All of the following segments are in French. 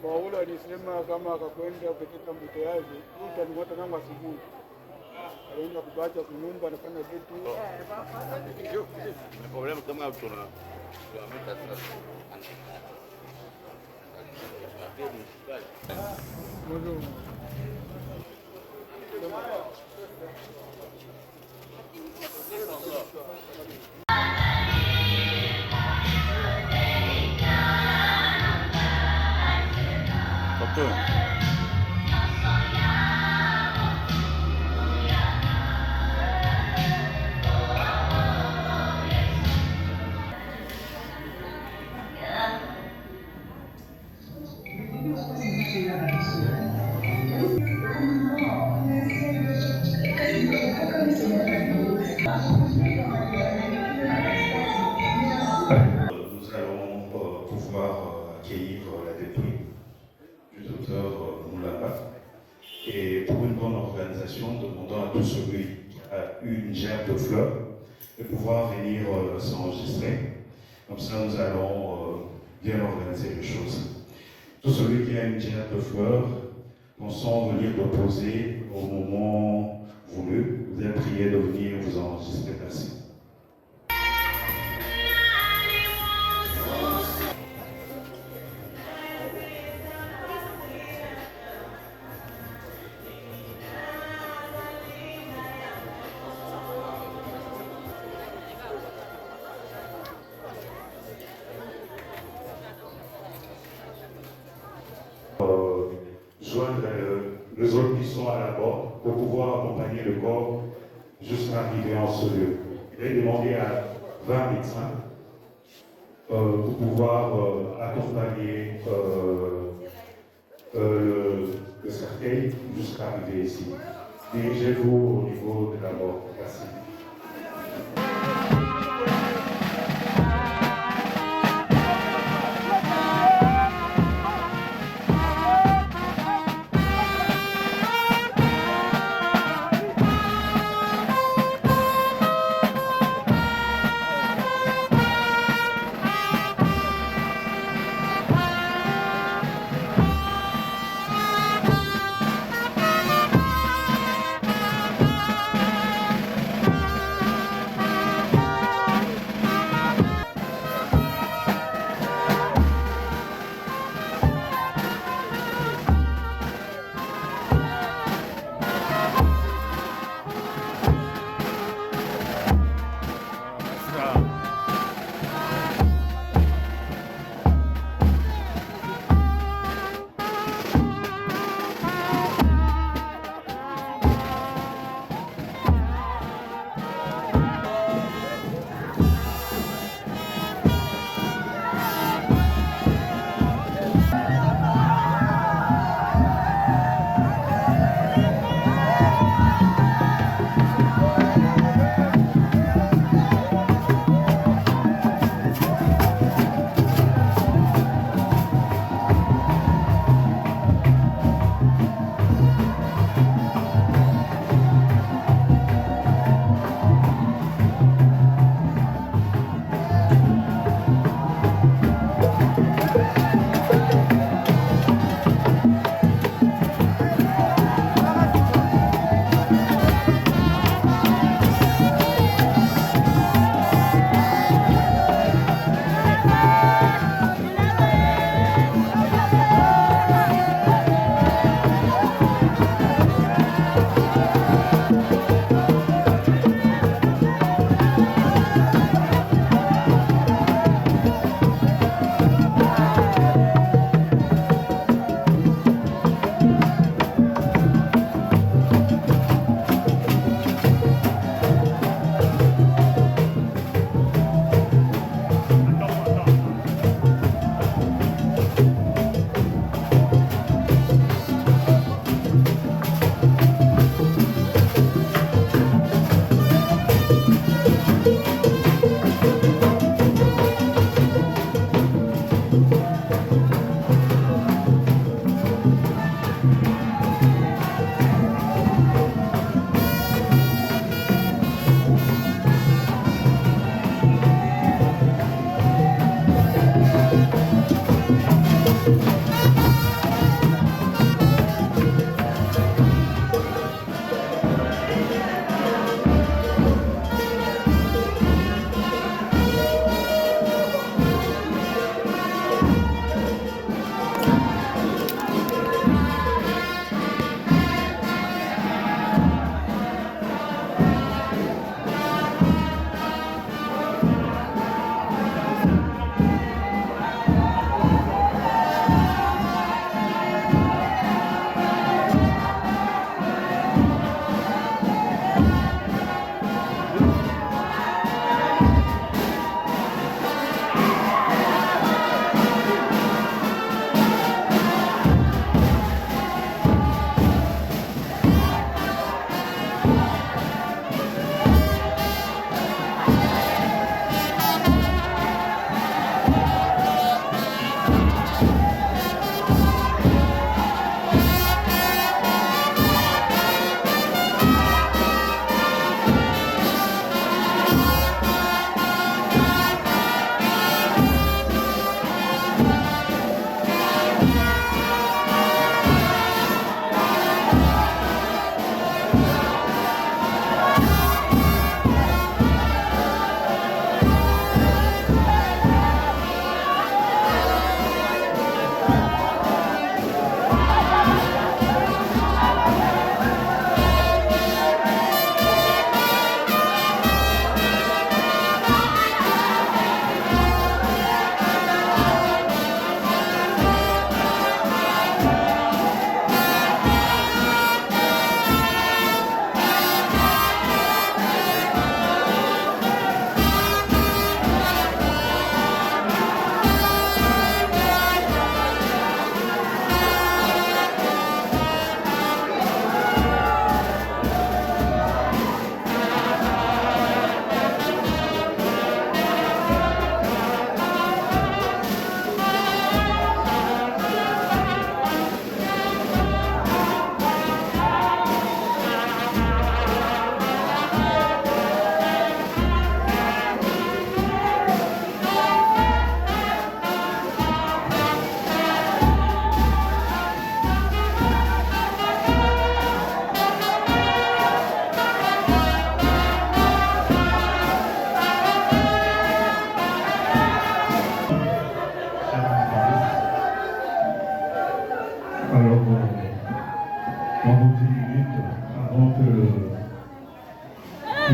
Paulo alisema kama akakwenda katika mbuto yake utanimota nangu asubuhi alienda kubacha kunyumba anafanya vitu problema kama tuna Nous allons pouvoir accueillir la dépouille du docteur Moulamba. Et pour une bonne organisation, demandons à tout celui qui a eu une gerbe de fleurs de pouvoir venir s'enregistrer. Comme ça, nous allons bien organiser les choses. Tout celui qui a une gerbe de fleurs, pensons venir déposer au moment voulu. Vous êtes priés de venir vous enregistrer. Merci. Joindre les autres qui sont à la porte pour pouvoir accompagner le corps jusqu'à arriver en ce lieu. Il est demandé à 20 médecins pour pouvoir accompagner le cercueil jusqu'à arriver ici. Dirigez-vous au niveau de la mort. Merci.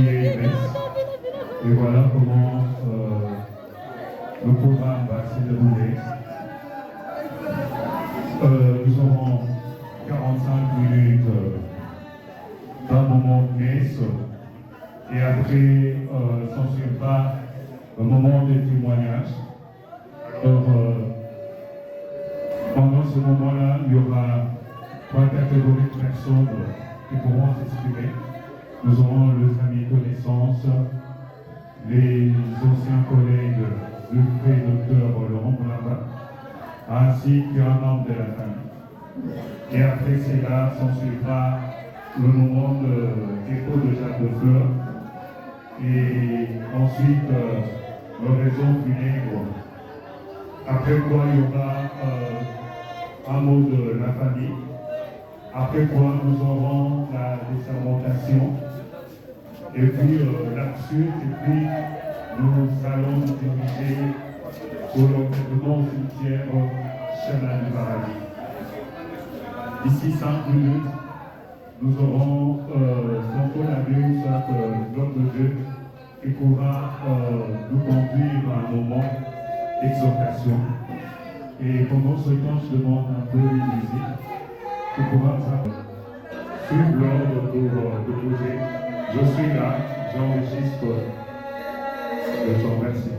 prier une messe. Et voilà comment le programme va se dérouler. Nous aurons 45 minutes d'un moment de messe et après s'en suivra un moment de témoignage. Alors, pendant ce moment-là, il y aura 3 catégories de personnes qui pourront s'exprimer. Nous aurons les amis connaissances, les anciens collègues du frère docteur Laurent Moulamba, ainsi qu'un membre de la famille. Et après cela, s'en suivra le moment de dépôt de jarre de fleurs et ensuite l'oraison funèbre. Après quoi, il y aura un mot de la famille. Après quoi, nous aurons la désarmentation. Et puis là-dessus, et puis nous allons nous diriger sur l'enterrement au cimetière Chemin du Paradis. D'ici 5 minutes, nous aurons Santo Nabius, l'homme de Dieu, qui pourra nous conduire à un moment d'exhortation. Et pendant ce temps, je demande un peu une musique qui pourra suivre l'ordre pour poser. Je suis là, j'enregistre. Je te remercie.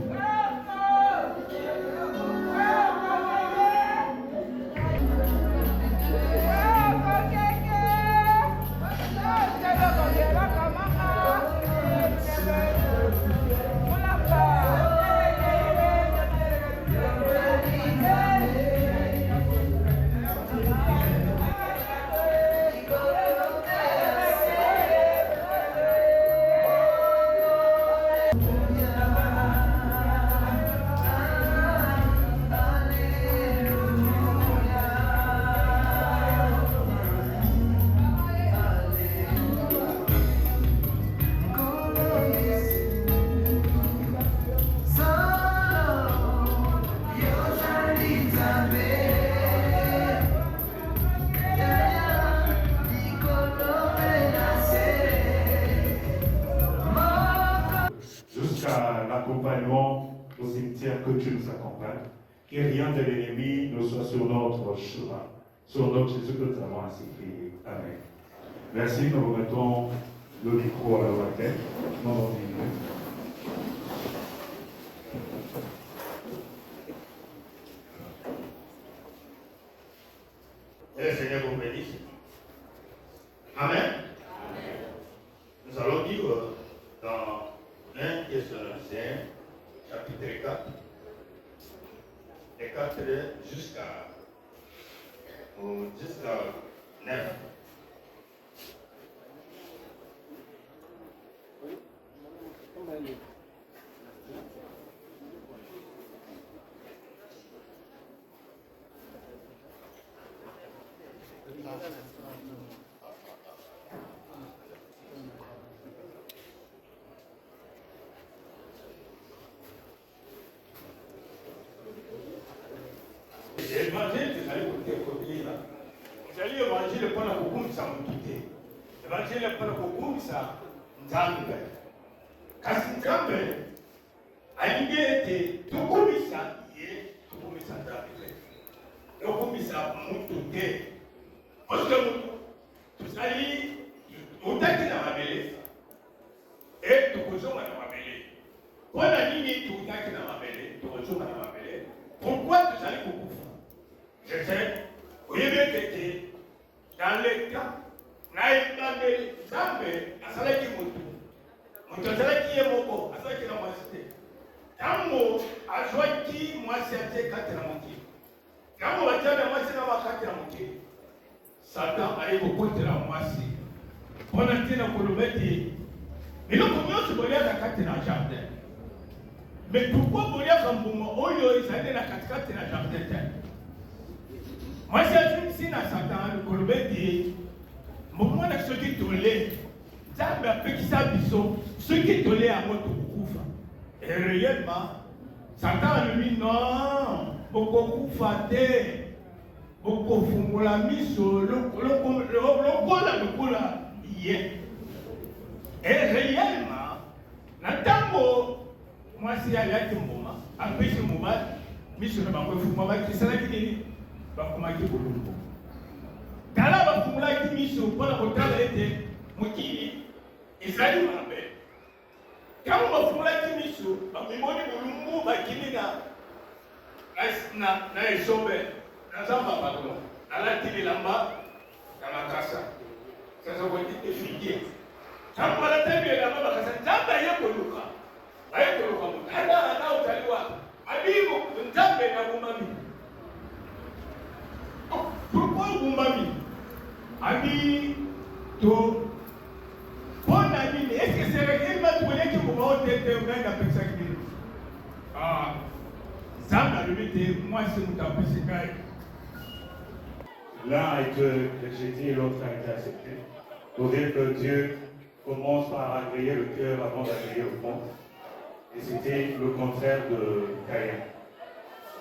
L'accompagnement au cimetière, que tu nous accompagnes, que rien de l'ennemi ne soit sur notre chemin, sur notre Jésus que nous avons ainsi prié. Amen. Merci, nous remettons le micro à la tête. Et le Seigneur vous bénisse. Amen. Nous allons dire dans 1 Thessaloniciens, chapitre 4, et 4 jusqu'à 9. Évangile mpona kokumisa motu te. Évangile mpona kokumisa Nzambe. Kasi Nzambe alingi ete tokumisa ye, tokumisa Nzambe. Tokumisa motu te. Parce que tozali otaki na mabele et tokozonga na mabele. Mpona nini totaki na mabele, tokozonga na mabele? Pourquoi tozali kokufa? Je sais. Oui, mais dans le cas, Naïbandé, Zambé, Asalaki Moutou, Moutosalaki Yemoko, Asalaki la Moisité. Tammo, Azwaki, Moisité, Katramouki. Tammo, Atiana, Moisité, Katramouki. Satan a eu beaucoup de la Moisité. On a dit dans le métier. Mais nous commençons à aller à Katram Jardin. Mais pourquoi vous voulez comme vous, Oyo, ils allaient à Katram Jardin? Moi, c'est un Satan, le Colbeti, moment de ce qui tollait, ça m'a fait qui s'abisso, ce qui tollait à votre coufa. Et réellement, Satan lui dit non, beaucoup faté, beaucoup fumula miso, le cola, hier. Et réellement, Natango, moi si à l'Atimoma, à Péchimoma, Michel Bamboufuma qui s'est dit, Bakuma qui Boulou. Kala Bafumla qui Michel, pour la hôtel était Moukini, Israël Mabé. Quand Bafumla qui Michel, Bamimoni Boulumbo, Bakimina, na Esobe, Nazamba Pardon, à la télé là-bas, dans la casa. Ça va être efficace. Quand on a terminé là-bas, parce que ça n'a pas été le cas. Pourquoi Boumami Ami to bon ami, est-ce que c'est réellement tout le qui vous va être un gars avec ça qui ah, ça m'a limité, moi c'est mon tapis, c'est quand L'un a été rejeté et l'autre a été accepté. Pour dire que Dieu commence par agréer le cœur avant d'agréer le fond. Et c'était le contraire de Caïn.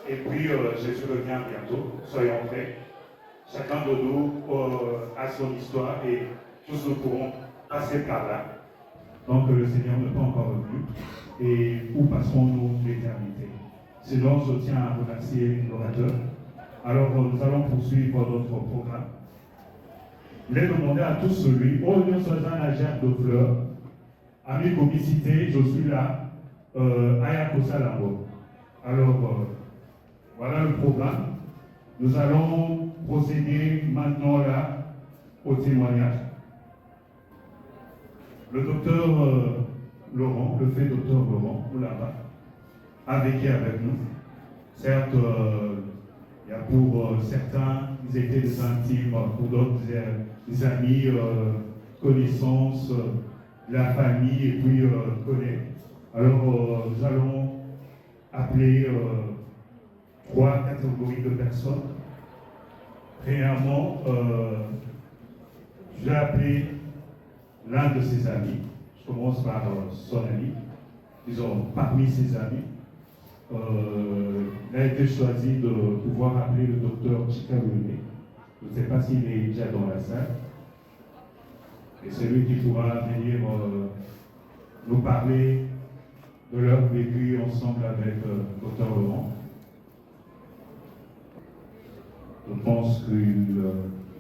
Et puis Jésus revient bientôt, soyons prêts. Chacun de nous a son histoire et tous nous pourrons passer par là. Donc le Seigneur n'est pas encore revenu. Et où passerons-nous l'éternité? Sinon, je tiens à remercier l'orateur. Alors nous allons poursuivre notre programme. Il est demandé à tous celui, oh Dieu, sois un agent de fleurs, ami comicité, je suis là, Ayakosa Lambo. Alors, voilà le programme. Nous allons procéder maintenant là au témoignage. Le docteur Laurent, le fait docteur Laurent, là-bas, a vécu avec nous. Certes, il y a pour certains, ils étaient des intimes, pour d'autres, des amis, connaissances, la famille et puis collègues. Alors, nous allons appeler 3 catégories de personnes. Premièrement, je vais appeler l'un de ses amis. Je commence par son ami. Disons, parmi ses amis. Il a été choisi de pouvoir appeler le docteur Chikaboué. Je ne sais pas s'il est déjà dans la salle. Et c'est lui qui pourra venir nous parler de leur vécu ensemble avec le docteur Laurent. Je pense qu'il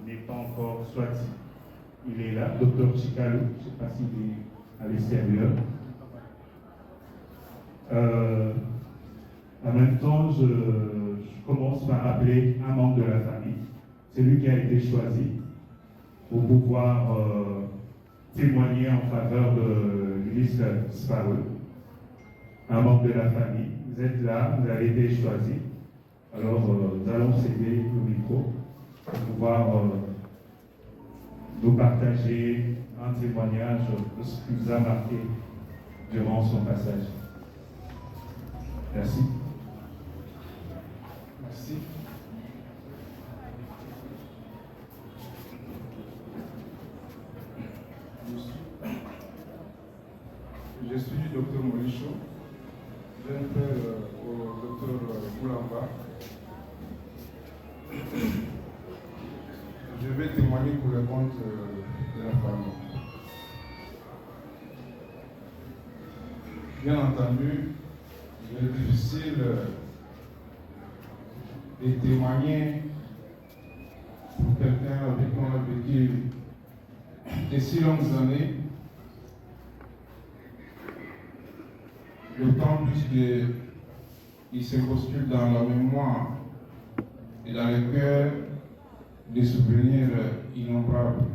n'est pas encore, soit il est là, docteur Chikalo, je ne sais pas s'il est à l'extérieur. En même temps, je commence par appeler un membre de la famille. C'est lui qui a été choisi pour pouvoir témoigner en faveur de l'Ulysse Sparrow. Un membre de la famille. Vous êtes là, vous avez été choisi. Alors, nous allons céder le micro pour pouvoir nous partager un témoignage de ce qui nous a marqué durant son passage. Merci. Merci. Je suis le docteur Moricho. J'ai un frère au docteur Boulamba. Je vais témoigner pour le compte de la famille. Bien entendu, il est difficile de témoigner pour quelqu'un avec qui on a vécu de si longues années. D'autant plus qu'il se postule dans la mémoire et dans le cœur des souvenirs innombrables.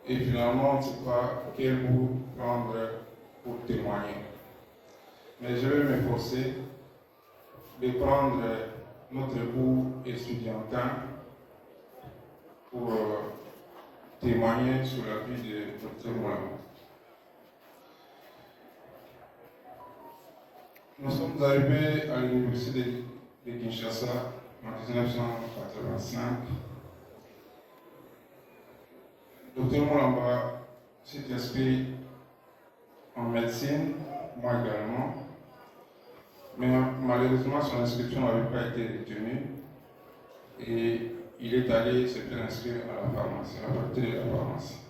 Et finalement, on ne sait pas quel bout prendre pour témoigner. Mais je vais m'efforcer de prendre notre bout estudiantin pour témoigner sur la vie de Dr. Moulama. Nous sommes arrivés à l'université de Kinshasa en 1985. Dr. Moulamba s'est inscrit en médecine, moi également, mais malheureusement son inscription n'avait pas été retenue et il est allé se faire inscrire à la pharmacie, à la faculté de la pharmacie.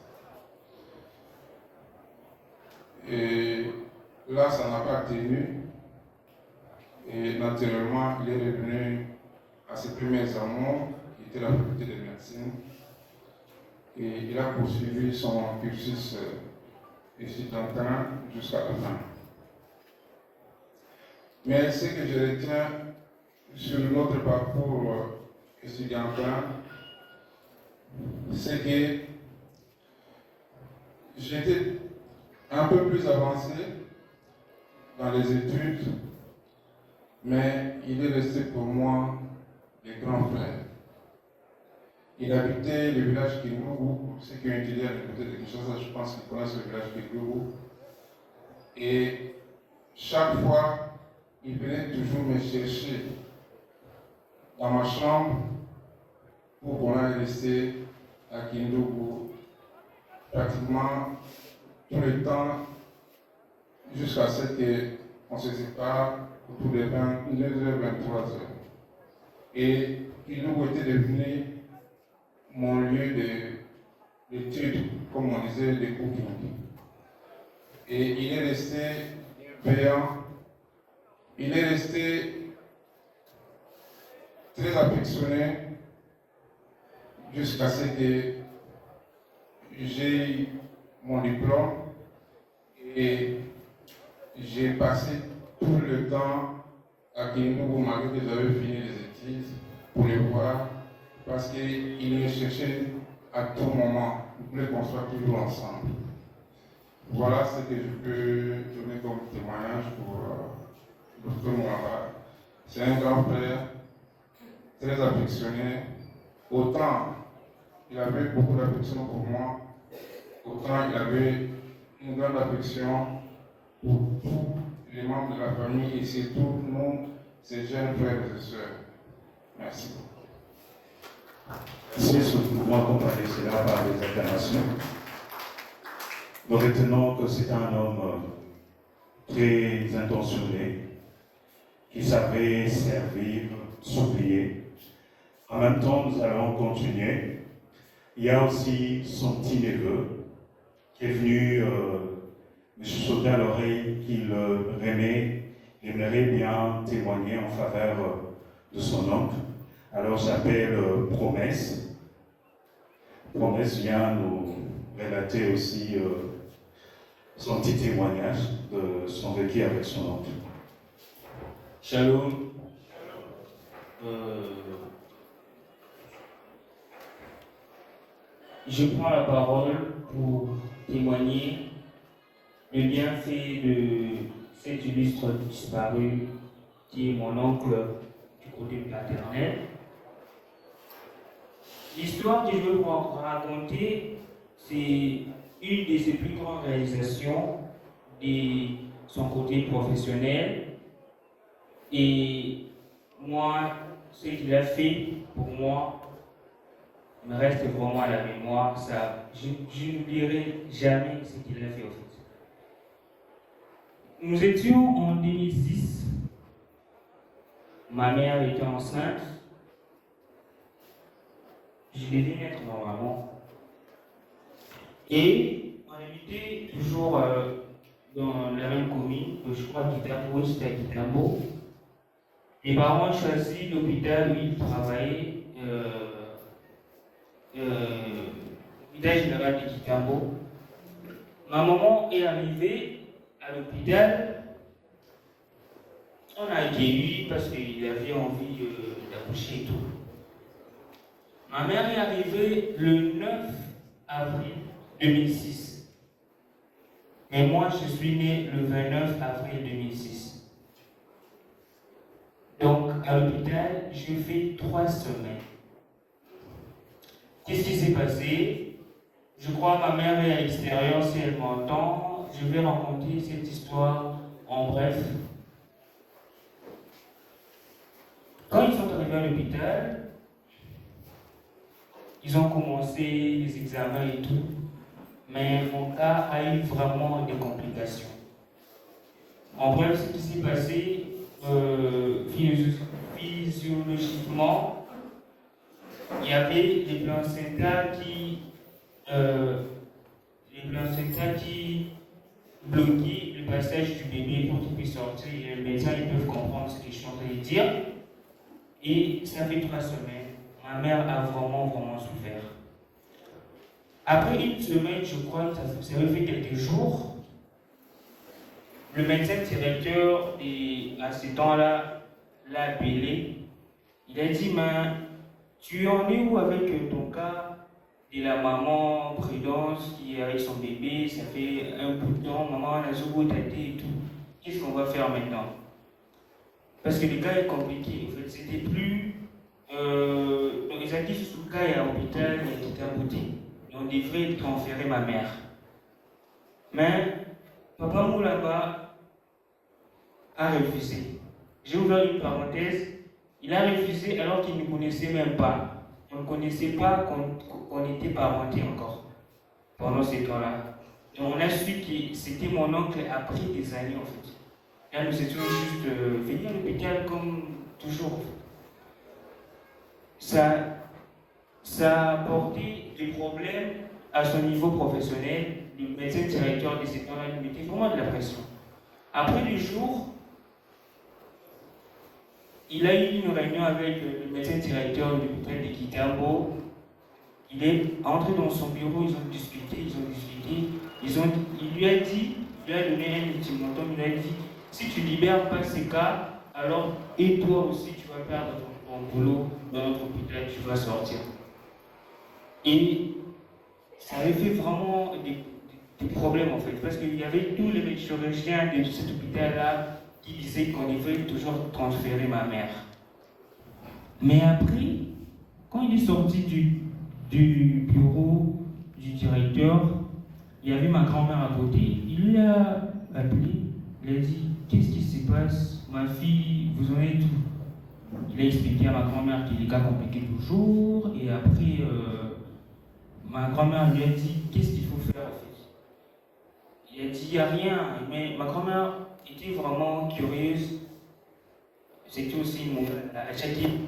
Et là, ça n'a pas tenu. Et naturellement, il est revenu à ses premiers amours, qui était la faculté de médecine. Et il a poursuivi son cursus étudiantin jusqu'à la fin. Mais ce que je retiens sur notre parcours étudiantin, c'est que j'étais un peu plus avancé dans les études, mais il est resté pour moi le grand frère. Il habitait le village Kindougou, ceux qui ont étudié à côté de Kinshasa, je pense qu'ils connaissent le village Kindougou. Et chaque fois, il venait toujours me chercher dans ma chambre pour qu'on aille rester à Kindougou pratiquement tout le temps jusqu'à ce qu'on se sépare autour de 22h, 23h. Et Kindougou était devenu mon lieu d'étude, comme on disait, de cooking. Et il est resté veillant, il est resté très affectionné jusqu'à ce que j'ai eu mon diplôme et j'ai passé tout le temps à Kindougou malgré que j'avais fini les études pour le voir parce qu'il me cherchait à tout moment. Il voulait qu'on soit toujours ensemble. Voilà ce que je peux donner comme témoignage pour Dr Mouaba. C'est un grand frère, très affectionné. Autant il avait beaucoup d'affection pour moi, autant il avait une grande affection pour tous les membres de la famille et surtout nous, ses jeunes frères et sœurs. Merci. Merci, surtout accompagner cela par des acclamations. Nous retenons que c'est un homme très intentionné, qui savait servir, s'oublier. En même temps, nous allons continuer. Il y a aussi son petit neveu qui est venu me chuchoter à l'oreille qu'il aimerait bien témoigner en faveur de son oncle. Alors j'appelle Promesse. Promesse vient nous relater aussi son petit témoignage de son vécu avec son oncle. Shalom. Je prends la parole pour témoigner le bienfait de cet illustre disparu qui est mon oncle du côté paternel. L'histoire que je veux vous raconter, c'est une de ses plus grandes réalisations de son côté professionnel. Et moi, ce qu'il a fait pour moi me reste vraiment à la mémoire. Je n'oublierai jamais ce qu'il a fait au fait. Nous étions en 2006. Ma mère était enceinte. Je devais naître normalement. Et on habitait toujours dans la même commune, je crois Kitambo, c'était à Kitambo. Mes parents ont choisi l'hôpital où ils travaillaient, l'hôpital général de Kitambo. Ma maman est arrivée à l'hôpital. On a accueilli parce qu'il avait envie d'accoucher et tout. Ma mère est arrivée le 9 avril 2006. Mais moi, je suis né le 29 avril 2006. Donc, à l'hôpital, je fais 3 semaines. Qu'est-ce qui s'est passé? Je crois que ma mère est à l'extérieur, si elle m'entend. Je vais raconter cette histoire en bref. Quand ils sont arrivés à l'hôpital, ils ont commencé les examens et tout, mais mon cas a eu vraiment des complications. En bref, ce qui s'est passé, physiologiquement, il y avait les placentas qui bloquer le passage du bébé pour qu'il puisse sortir. Et les médecins ils peuvent comprendre ce que je suis en train de dire. Et ça fait 3 semaines. Ma mère a vraiment souffert. Après une semaine, je crois, ça avait fait quelques jours, le médecin directeur à ce temps-là l'a appelé. Il a dit, mais tu en es où avec ton cas de la maman Prudence qui est avec son bébé, ça fait un bout de temps, maman a tâté et tout. Qu'est-ce qu'on va faire maintenant? Parce que le cas est compliqué. En fait, c'était plus. Donc, ils ont dit que ce cas est à l'hôpital, il y a tout à beauté. Et on devrait transférer ma mère. Mais Papa Moulamba a refusé. J'ai ouvert une parenthèse. Il a refusé alors qu'il ne connaissait même pas. On ne connaissait pas qu'on était parentés encore pendant ces temps-là. Et on a su que c'était mon oncle après des années en fait. Là, nous étions juste venus à l'hôpital comme toujours. Ça a apporté des problèmes à son niveau professionnel. Le médecin directeur de ces temps-là lui mettait vraiment de la pression. Après le jour, il a eu une réunion avec le médecin directeur de l'hôpital de Kitambo. Il est entré dans son bureau, ils ont discuté. Il lui a dit, il lui a donné un ultimatum, il a dit, si tu ne libères pas ces cas, alors et toi aussi tu vas perdre ton boulot dans notre hôpital, tu vas sortir. Et ça avait fait vraiment des problèmes en fait, parce qu'il y avait tous les chirurgiens de cet hôpital-là qui disaient qu'on devait toujours transférer ma mère. Mais après, quand il est sorti du bureau du directeur, il y avait ma grand-mère à côté, il lui a appelé, il a dit, qu'est-ce qui se passe? Ma fille, vous en êtes où? Il a expliqué à ma grand-mère qu'il est cas compliqué toujours, et après, ma grand-mère lui a dit, qu'est-ce qu'il faut faire en fait? Il a dit, il n'y a rien, mais ma grand-mère était vraiment curieuse. C'était aussi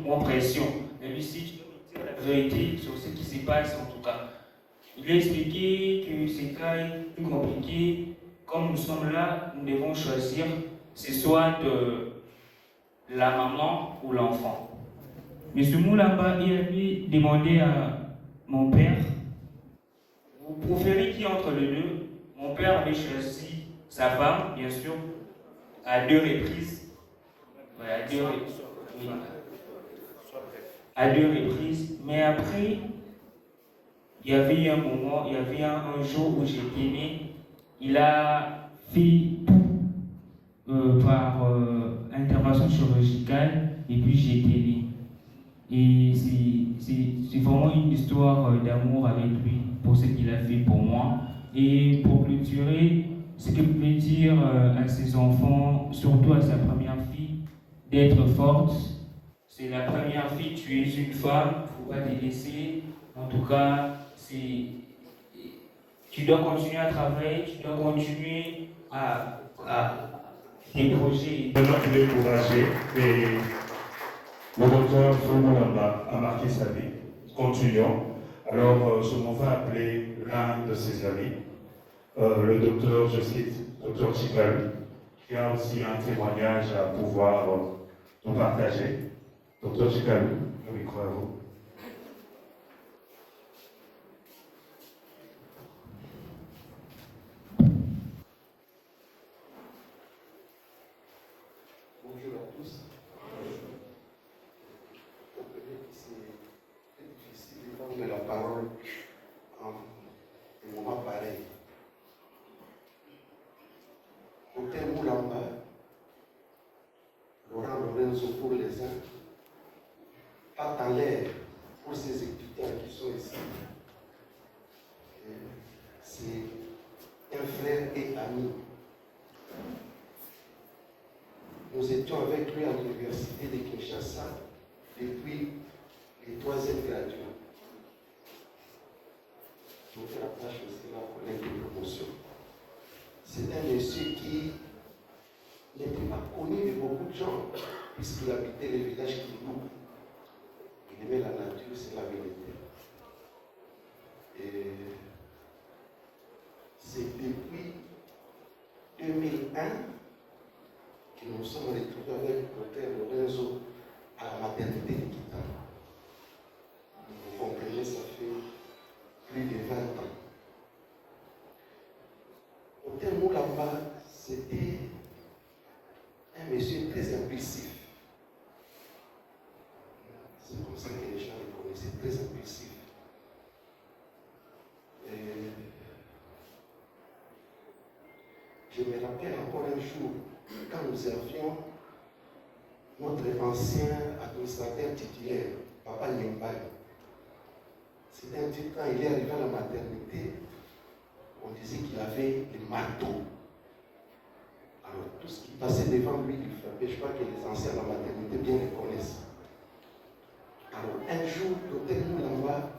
mon pression. Mais lui, si tu dois me dire la vérité sur ce qui se passe en tout cas. Il a expliqué que ces cas est plus compliqué. Comme nous sommes là, nous devons choisir, c'est soit la maman ou l'enfant. M. Moulamba, il avait demandé à mon père, vous préférez qui entre les deux? Mon père avait choisi sa femme, bien sûr, à 2 reprises. Ouais, à deux reprises. Mais après, il y avait eu un moment, il y avait un jour où j'étais né, il a fait tout par intervention chirurgicale et puis j'étais né. Et c'est vraiment une histoire d'amour avec lui pour ce qu'il a fait pour moi. Et pour clôturer, ce qu'il pouvait dire à ses enfants, surtout à sa première fille, d'être forte. C'est la première fille, tu es une femme, il ne faut pas te laisser. En tout cas, tu dois continuer à travailler, tu dois continuer à tes projets. Maintenant qu'il est courageux et le docteur Fomolamba a marqué sa vie. Continuons. Alors, on va appeler l'un de ses amis, le docteur, je cite, docteur Chikalu, qui a aussi un témoignage à pouvoir nous partager. Docteur Chikalu, le micro à vous. Bonjour à tous. C'est difficile de prendre la parole en un moment pareil. Docteur Moulamba, Laurent Lorenzo pour les uns, pas dans l'air pour ces étudiants qui sont ici. C'est un frère et ami. Nous étions avec lui à l'université de Kinshasa depuis les 3e graduats. Docteur Apache aussi là pour l'aide de promotion. C'est un monsieur qui n'était pas connu de beaucoup de gens, puisqu'il habitait le village Kindou. Il aimait la nature, c'est la vérité. Et c'est depuis 2001 que nous nous sommes retrouvés avec le docteur Lorenzo à la maternité de Kita. Vous comprenez, ça fait plus de 20 ans. Docteur Moulamba, c'était un monsieur très impulsif. C'est comme ça que les gens le connaissaient, très impulsif. Je me rappelle encore un jour, quand nous avions notre ancien administrateur titulaire, Papa Nyembaye. C'était un type, quand il est arrivé à la maternité, on disait qu'il avait des marteaux. Alors, tout ce qui passait devant lui, il frappait. Je crois que les anciens de la maternité bien le connaissent. Alors, un jour, le docteur Moulamba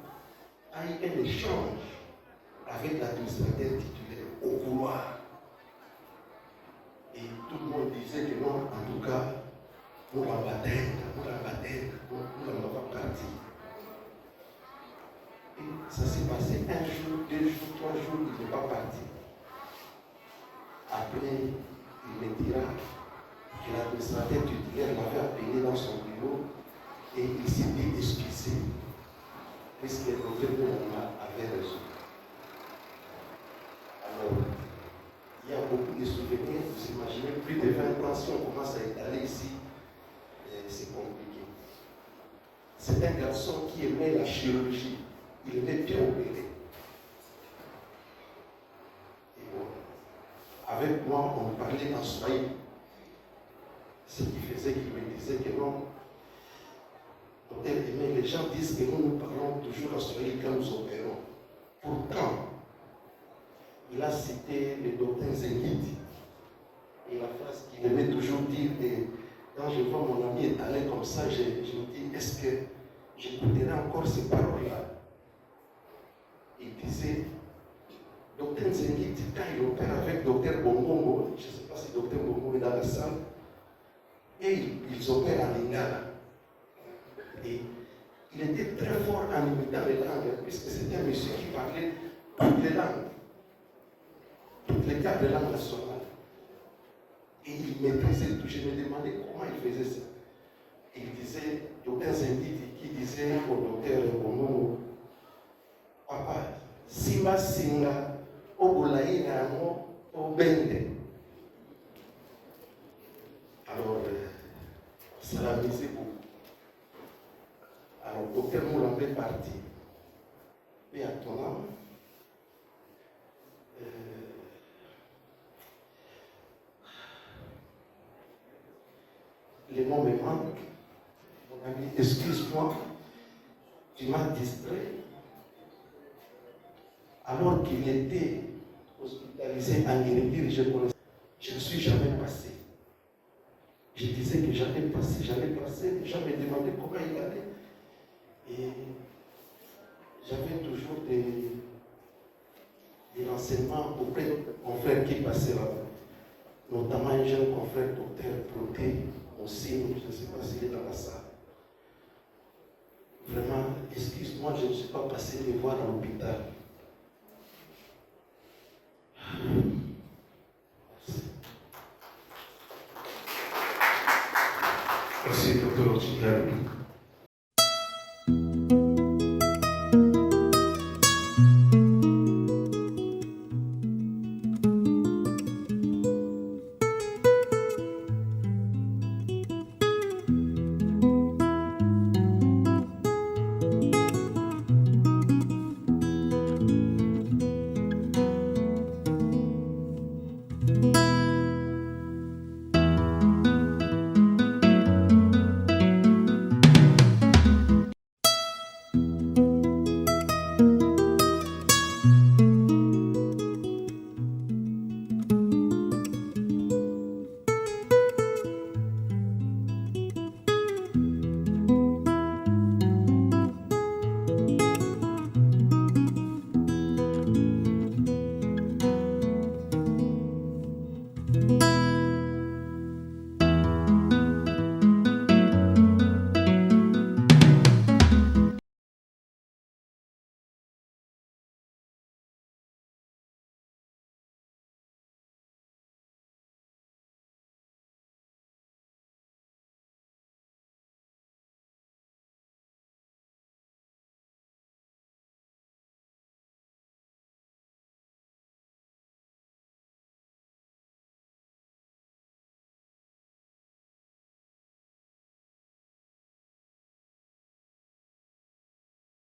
a eu un échange avec l'administrateur titulaire au couloir. Et tout le monde disait que non, en tout cas, Moulamba va partir. Et ça s'est passé un jour, 2 jours, 3 jours, il n'est pas parti. Après, il me dira que l'administrateur titulaire l'avait appelé dans son bureau et il s'était excusé. Puisque le docteur Moulamba avait raison. Alors, il y a beaucoup de souvenirs, vous imaginez, plus de 20 ans, si on commence à étaler ici, c'est compliqué. C'est un garçon qui aimait la chirurgie, il aimait bien opérer. Et bon, avec moi, on parlait en Swahili, ce qui faisait qu'il me disait que non, les gens disent que nous parlons toujours en Swahili quand nous opérons. Pourtant, il a cité le docteur Zengiti. Et la phrase qu'il aimait toujours dire, et quand je vois mon ami étalé comme ça, je me dis, est-ce que j'écouterai encore ces paroles-là? Il disait, docteur Zengiti, quand il opère avec docteur Bongongo, je ne sais pas si docteur Bongongo est dans la salle, et ils opèrent en Lingala. Et il était très fort en imitant les langues, puisque c'était un monsieur qui parlait toutes les langues. Toutes les 4 langues nationales. Et il maîtrisait tout. Je me demandais comment il faisait ça. Il disait, docteur Zenditi, qui disait au docteur Bomo, papa, Simba Singa, Obulaïna, Obende. Alors, ça l'amusait beaucoup. Alors, docteur Moulamba est parti. Mais à ton âme, les mots me manquent. Mon ami, excuse-moi, tu m'as distrait. Alors qu'il était hospitalisé en Guinée, je ne suis jamais passé. Je disais que j'allais passer. Les gens me demandaient comment il allait. Et j'avais toujours des renseignements auprès de confrères qui passaient là-bas. Notamment un jeune confrère, docteur Proté, aussi, je ne sais pas s'il est dans la salle. Vraiment, excuse-moi, je ne suis pas passé les voir à l'hôpital. Merci, docteur Otigal. Thank you.